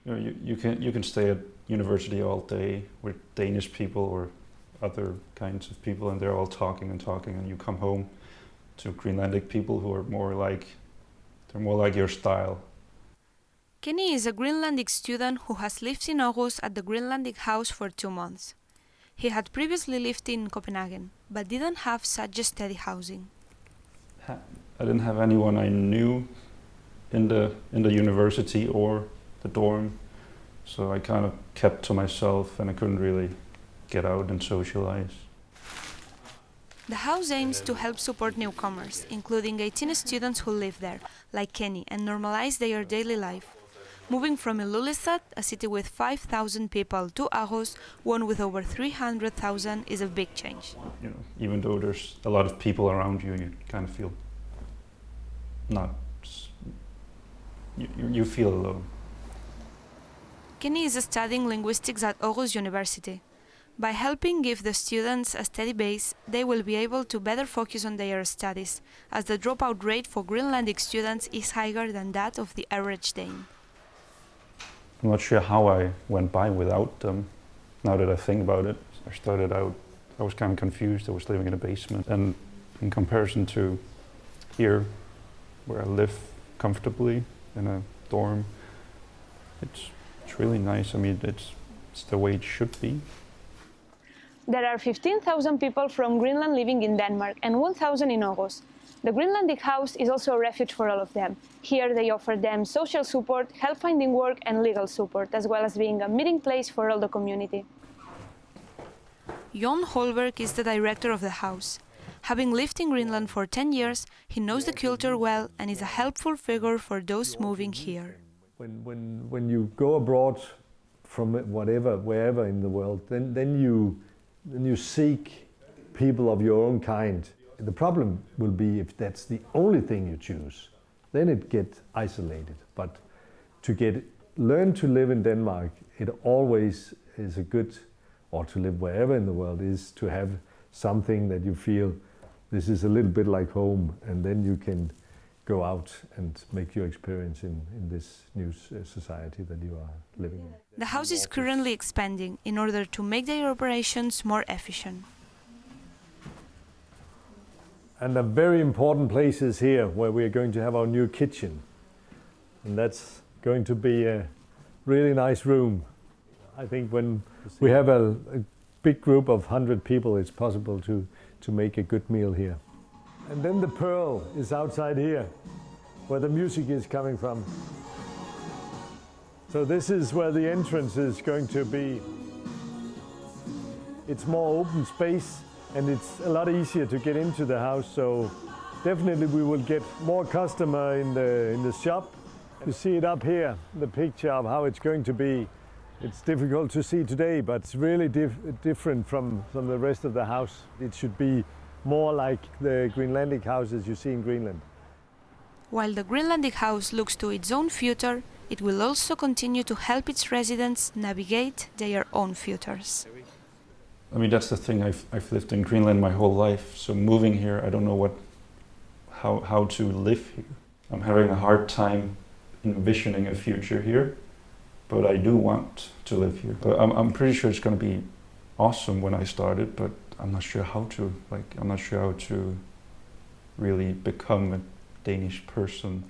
You can stay at university all day with Danish people or other kinds of people, and they're all talking and talking, and you come home to Greenlandic people who are they're more like your style. Kenny is a Greenlandic student who has lived in Aarhus at the Greenlandic house for 2 months. He had previously lived in Copenhagen, but didn't have such a steady housing. I didn't have anyone I knew in the university or the dorm, so I kind of kept to myself, and I couldn't really get out and socialize. The house aims to help support newcomers, including 18 students who live there, like Kenny, and normalize their daily life. Moving from Ilulissat, a city with 5,000 people, to Aarhus, one with over 300,000, is a big change. Even though there's a lot of people around you, you kind of feel you feel alone. Kenny is studying linguistics at Aarhus University. By helping give the students a steady base, they will be able to better focus on their studies, as the dropout rate for Greenlandic students is higher than that of the average Dane. I'm not sure how I went by without them. Now that I think about it, I was kind of confused. I was living in a basement, and in comparison to here, where I live comfortably in a dorm, it's really nice. I mean, it's the way it should be. There are 15,000 people from Greenland living in Denmark and 1,000 in Aarhus. The Greenlandic house is also a refuge for all of them. Here they offer them social support, help finding work and legal support, as well as being a meeting place for all the community. Jon Holberg is the director of the house. Having lived in Greenland for 10 years, he knows the culture well and is a helpful figure for those moving here. When you go abroad from wherever in the world, then you seek people of your own kind. The problem will be if that's the only thing you choose, then it gets isolated. But to learn to live in Denmark, it always is a good, or to live wherever in the world, is to have something that you feel this is a little bit like home, and then you can go out and make your experience in this new society that you are living in. The house is currently expanding in order to make their operations more efficient. And a very important place is here, where we are going to have our new kitchen. And that's going to be a really nice room. I think when we have a big group of 100 people, it's possible to make a good meal here. And then the Pearl is outside here, where the music is coming from. So this is where the entrance is going to be. It's more open space, and it's a lot easier to get into the house, so definitely we will get more customer in the shop. You see it up here, the picture of how it's going to be. It's difficult to see today, but it's really different from the rest of the house. It should be more like the Greenlandic houses you see in Greenland. While the Greenlandic house looks to its own future, it will also continue to help its residents navigate their own futures. I mean, that's the thing. I've lived in Greenland my whole life, so moving here, I don't know how to live here. I'm having a hard time envisioning a future here, but I do want to live here. But I'm pretty sure it's going to be awesome when I start it, but I'm not sure how to. I'm not sure how to really become a Danish person